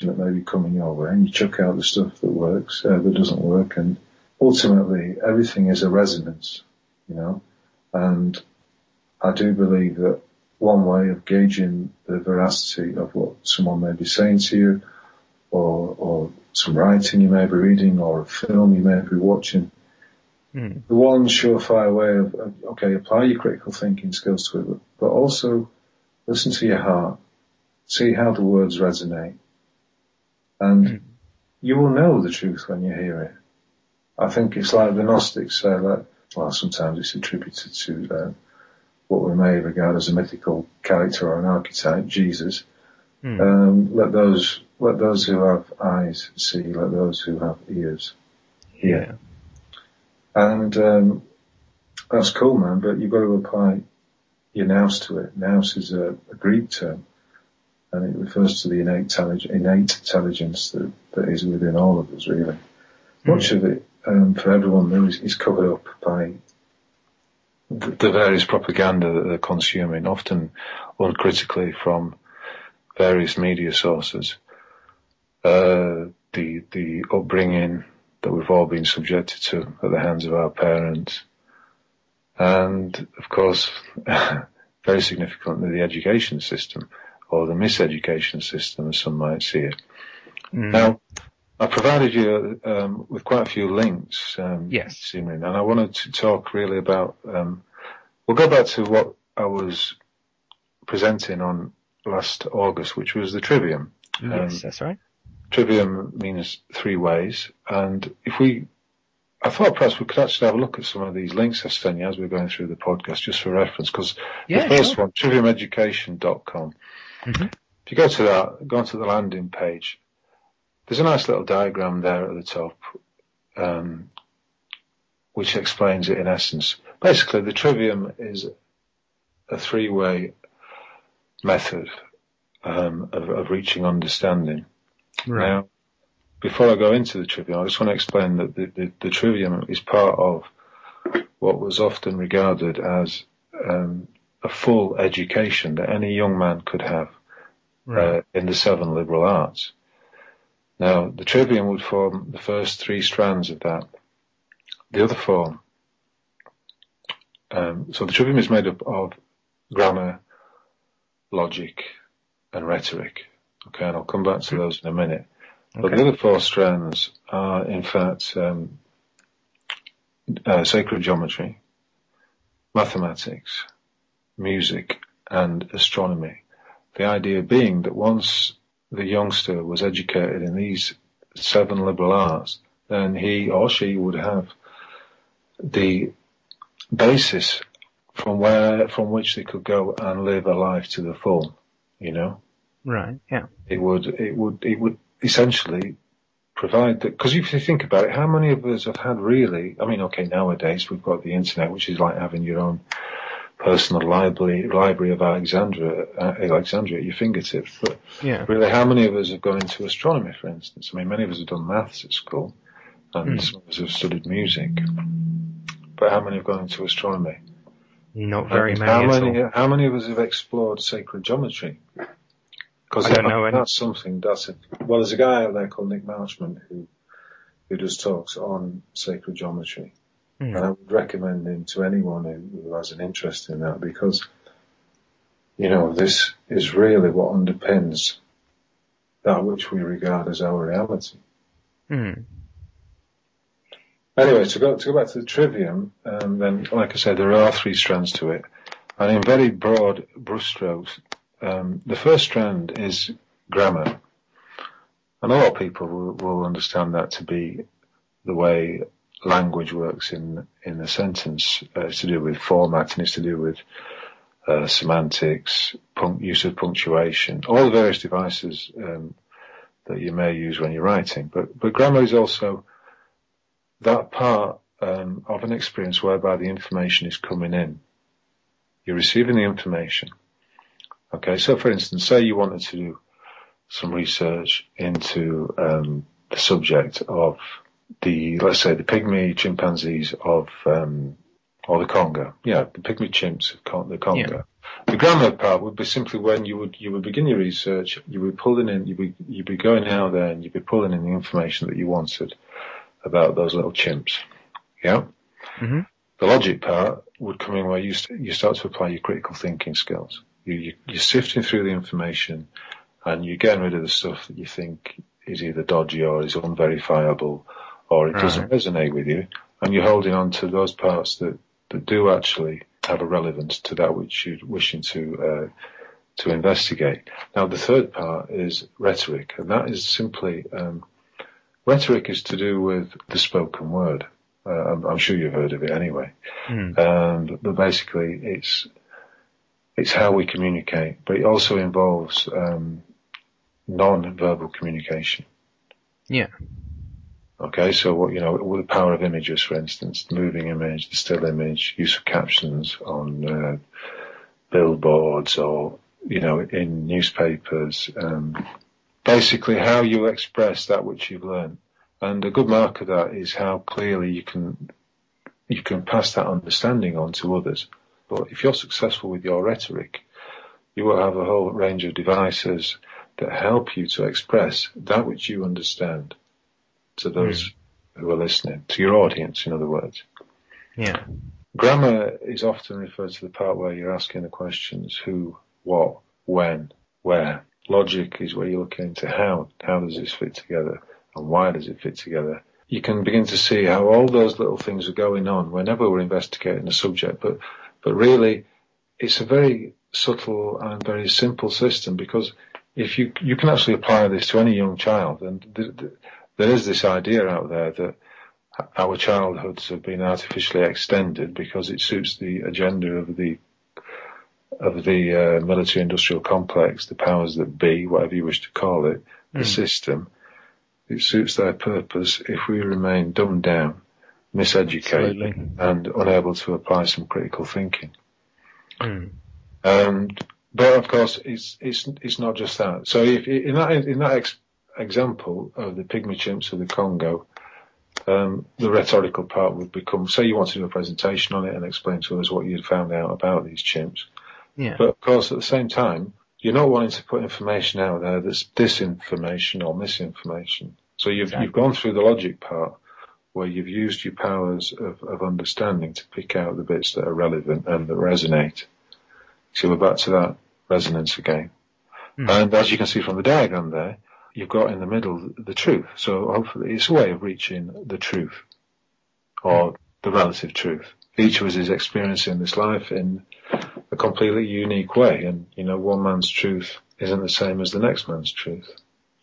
that may be coming your way, and you chuck out the stuff that works, that doesn't work, and ultimately everything is a resonance, you know. And I do believe that one way of gauging the veracity of what someone may be saying to you, or some writing you may be reading, or a film you may be watching, the one surefire way of okay, apply your critical thinking skills to it, but also listen to your heart, see how the words resonate, and you will know the truth when you hear it. I think it's like the Gnostics say, sometimes it's attributed to what we may regard as a mythical character or an archetype, Jesus. Let those who have eyes see, let those who have ears hear. And that's cool, man, but you've got to apply your nous to it. Nous is a Greek term, and it refers to the innate intelligence that is within all of us, really. Much of it, for everyone, there is covered up by the various propaganda that they're consuming, often uncritically from various media sources. The upbringing that we've all been subjected to at the hands of our parents, and of course, very significantly, the education system, or the miseducation system, as some might see it. Now, I provided you with quite a few links, yes, Simon, and I wanted to talk really about. We'll go back to what I was presenting on last August, which was the trivium. Yes, that's right. Trivium means three ways, and I thought perhaps we could actually have a look at some of these links I've sent you as we're going through the podcast, just for reference, because the first one, triviumeducation.com. If you go to that, go onto the landing page, there's a nice little diagram there at the top, which explains it in essence. Basically, the trivium is a three-way method of reaching understanding. Right. Now, before I go into the trivium, I just want to explain that the trivium is part of what was often regarded as a full education that any young man could have in the 7 liberal arts. Now, the trivium would form the first 3 strands of that. The other form, so the trivium is made up of grammar, logic, and rhetoric. Okay, and I'll come back to those in a minute. But the other 4 strands are, in fact, sacred geometry, mathematics, music, and astronomy. The idea being that once the youngster was educated in these 7 liberal arts, then he or she would have the basis from which they could go and live a life to the full, you know? Right, yeah. It would essentially provide that, because if you think about it, how many of us have had really, I mean, okay, nowadays we've got the internet, which is like having your own personal library of Alexandria at your fingertips, but really, how many of us have gone into astronomy, for instance? I mean, many of us have done maths at school, and some of us have studied music, but how many have gone into astronomy? Not very many. How many of us have explored sacred geometry? Because I don't know any. That's something. Well, there's a guy out there called Nick Marchman who does talks on sacred geometry, and I would recommend him to anyone who has an interest in that, because you know this is really what underpins that which we regard as our reality. Anyway, to go back to the trivium, then, like I said, there are 3 strands to it, and in very broad brushstrokes. The first strand is grammar, and a lot of people will understand that to be the way language works in a sentence. It's to do with formatting, it's to do with semantics, use of punctuation, all the various devices that you may use when you're writing. But grammar is also that part of an experience whereby the information is coming in. You're receiving the information. Okay, so for instance, say you wanted to do some research into the subject of let's say the pygmy chimpanzees of or the Congo. Yeah, the pygmy chimps of the Congo. The grammar part would be simply when you would begin your research, you would be pulling in, you'd be going out there and you'd be pulling in the information that you wanted about those little chimps. Yeah? Mm-hmm. The logic part would come in where you start to apply your critical thinking skills. You're sifting through the information and you're getting rid of the stuff that you think is either dodgy or is unverifiable or it doesn't resonate with you, and you're holding on to those parts that do actually have a relevance to that which you're wishing to investigate. Now, the third part is rhetoric, and that is simply rhetoric is to do with the spoken word. I'm sure you've heard of it anyway. But basically, it's how we communicate, but it also involves non-verbal communication. Yeah. Okay, so with the power of images, for instance, the moving image, the still image, use of captions on billboards or in newspapers, basically how you express that which you've learned. And a good mark of that is how clearly you can pass that understanding on to others. But if you're successful with your rhetoric, you will have a whole range of devices that help you to express that which you understand to those who are listening, to your audience, in other words. Yeah. Grammar is often referred to the part where you're asking the questions who, what, when, where. Logic is where you're looking into how does this fit together and why does it fit together. You can begin to see how all those little things are going on whenever we're investigating a subject, but really it's a very subtle and very simple system, because if you can actually apply this to any young child, and there is this idea out there that our childhoods have been artificially extended because it suits the agenda of the military-industrial complex, the powers that be, whatever you wish to call it, the system. It suits their purpose if we remain dumbed down, miseducated, and unable to apply some critical thinking. But of course, it's not just that. So if in that example of the pygmy chimps of the Congo, the rhetorical part would become, say you want to do a presentation on it and explain to us what you'd found out about these chimps. Yeah. But of course, at the same time, you're not wanting to put information out there that's disinformation or misinformation. So you've gone through the logic part where you've used your powers of understanding to pick out the bits that are relevant and that resonate. So we're back to that resonance again. And as you can see from the diagram there, you've got in the middle the truth. So hopefully it's a way of reaching the truth or the relative truth. Each of us is experiencing this life in a completely unique way. And, one man's truth isn't the same as the next man's truth.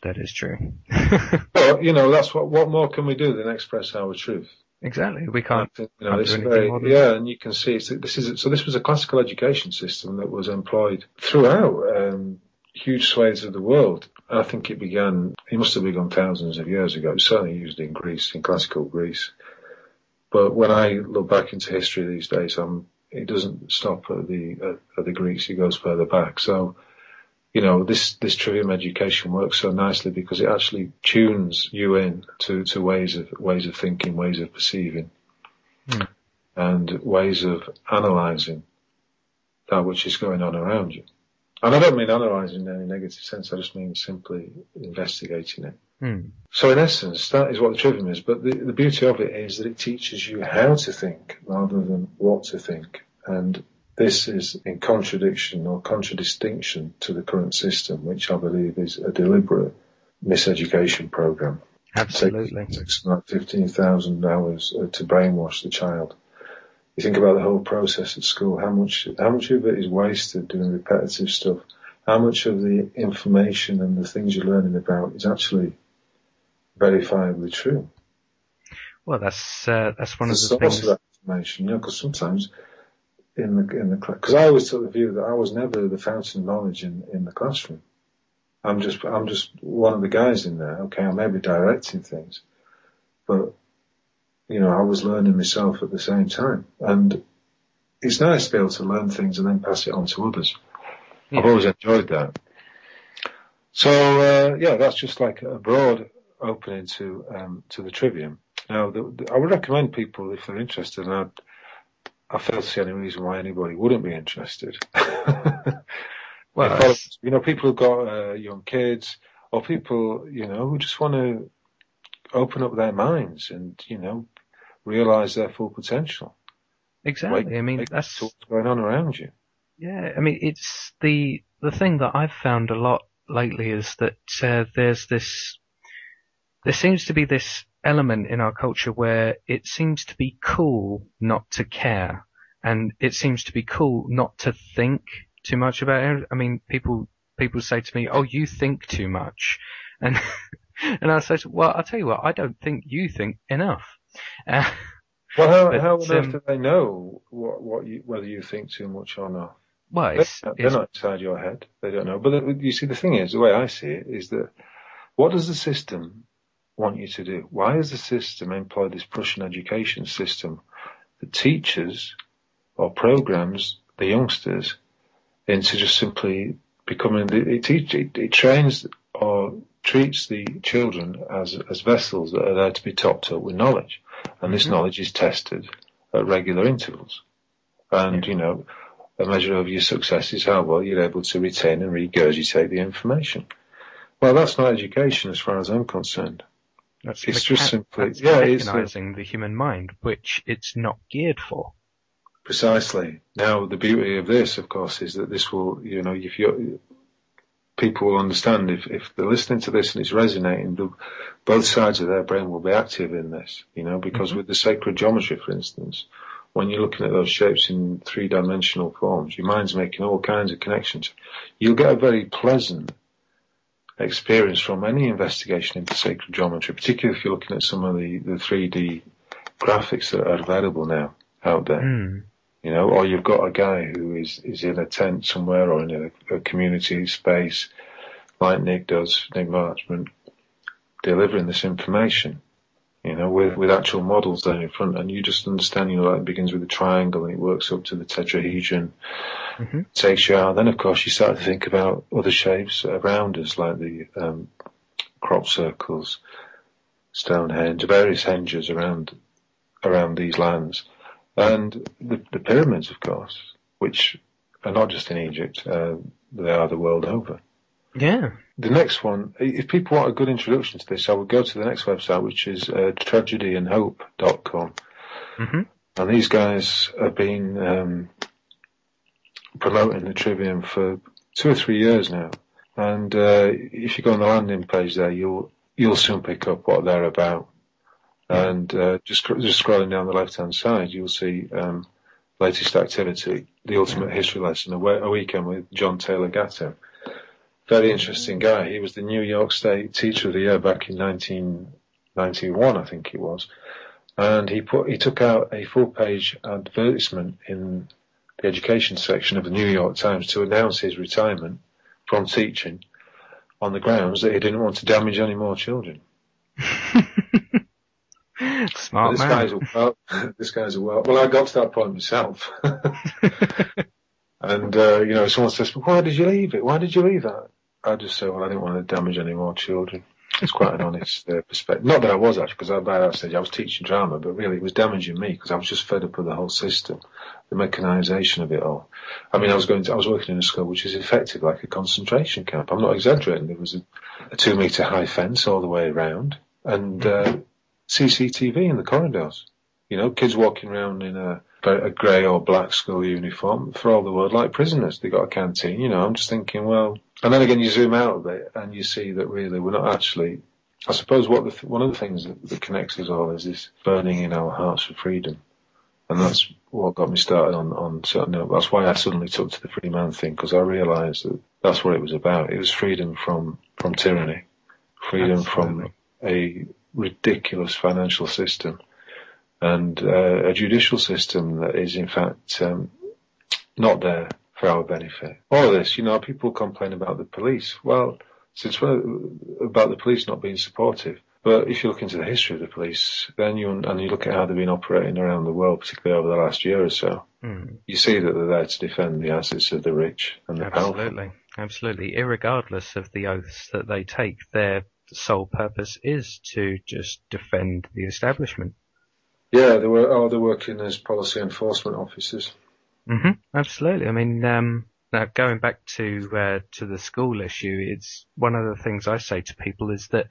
That is true. But, that's what more can we do than express our truth? Exactly. We can't. It's and you can see this was a classical education system that was employed throughout huge swathes of the world. I think it must have begun thousands of years ago. It was certainly used in Greece, in classical Greece. But when I look back into history these days, it doesn't stop at the Greeks. It goes further back. So, this trivium education works so nicely because it actually tunes you in to ways of thinking, ways of perceiving, and ways of analysing that which is going on around you. And I don't mean analysing in any negative sense. I just mean simply investigating it. So in essence, that is what the trivium is. But the beauty of it is that it teaches you how to think rather than what to think. And this is in contradiction or contradistinction to the current system, which I believe is a deliberate miseducation program. Absolutely. It takes like 15,000 hours to brainwash the child. You think about the whole process at school, how much of it is wasted doing repetitive stuff, how much of the information and the things you're learning about is actually verifiably true. Well, that's one of the things. Of that information, because sometimes because I always took the view that I was never the fountain of knowledge in the classroom. I'm just one of the guys in there. Okay, I may be directing things, but I was learning myself at the same time. And it's nice to be able to learn things and then pass it on to others. Yeah. I've always enjoyed that. So, that's just like a broad opening to the trivium. Now, I would recommend people, if they're interested, and I fail to see any reason why anybody wouldn't be interested. Well, People who've got young kids, or people, who just want to open up their minds and, realize their full potential. exactly. I mean, that's what's going on around you. Yeah. I mean, it's the thing that I've found a lot lately is that there seems to be this element in our culture where it seems to be cool not to care, and it seems to be cool not to think too much about it. I mean, people say to me, "Oh, you think too much," and and I say, "Well, I'll tell you what, I don't think you think enough." Well, how on earth do they know whether you think too much or not? Well, they're not inside your head. They don't know. But you see, the thing is, the way I see it is that what does the system want you to do? Why has the system employed this Prussian education system that teaches or programs the youngsters into just simply becoming? It trains or treats the children as vessels that are there to be topped up with knowledge, and this knowledge is tested at regular intervals. And a measure of your success is how well you're able to retain and regurgitate the information. Well, that's not education as far as I'm concerned. It's just simply recognizing the human mind, which it's not geared for. Precisely. Now, the beauty of this, of course, is that this will, people will understand if they're listening to this and it's resonating, both sides of their brain will be active in this, because with the sacred geometry, for instance, when you're looking at those shapes in three-dimensional forms, your mind's making all kinds of connections. You'll get a very pleasant experience from any investigation into sacred geometry, particularly if you're looking at some of the 3D graphics that are available now out there. Or you've got a guy who is in a tent somewhere or in a community space like Nick Marchman, delivering this information, with actual models there in front, and you just understand, it begins with a triangle and it works up to the tetrahedron, takes you out. Then, of course, you start to think about other shapes around us, like the crop circles, Stonehenge, various henges around these lands. And the pyramids, of course, which are not just in Egypt, they are the world over. Yeah. The next one, if people want a good introduction to this, I would go to the next website, which is tragedyandhope.com. And these guys have been promoting the Trivium for 2 or 3 years now. And if you go on the landing page there, you'll soon pick up what they're about. And just scrolling down the left-hand side, you'll see latest activity, the ultimate history lesson, a weekend with John Taylor Gatto. Very interesting guy. He was the New York State Teacher of the Year back in 1991, I think it was. And he took out a full-page advertisement in the education section of the New York Times to announce his retirement from teaching on the grounds that he didn't want to damage any more children. Smart man. This guy's well, I got to that point myself. And, someone says, well, why did you leave it? Why did you leave that? I just say, well, I didn't want to damage any more children. It's quite an honest perspective. Not that I was actually, because by that stage I was teaching drama, but really it was damaging me because I was just fed up with the whole system, the mechanisation of it all. I mean, I was working in a school which is effective like a concentration camp. I'm not exaggerating. There was a 2-metre high fence all the way around and CCTV in the corridors. Kids walking around in a grey or black school uniform, for all the world like prisoners. They got a canteen. I'm just thinking, well, and then again you zoom out a bit and you see that really we're not actually. I suppose one of the things that connects us all is this burning in our hearts for freedom, and that's what got me started on certain. That's why I suddenly took to the free man thing, because I realised that that's what it was about. It was freedom from tyranny, freedom from a ridiculous financial system, and a judicial system that is in fact not there for our benefit. All of this, people complain about the police. Well, about the police not being supportive. But if you look into the history of the police, then you look at how they've been operating around the world, particularly over the last year or so, you see that they're there to defend the assets of the rich and the powerful. Absolutely. Irregardless of the oaths that they take, their sole purpose is to just defend the establishment. Yeah, they're working as policy enforcement officers. Absolutely. I mean, now going back to the school issue, it's one of the things I say to people is that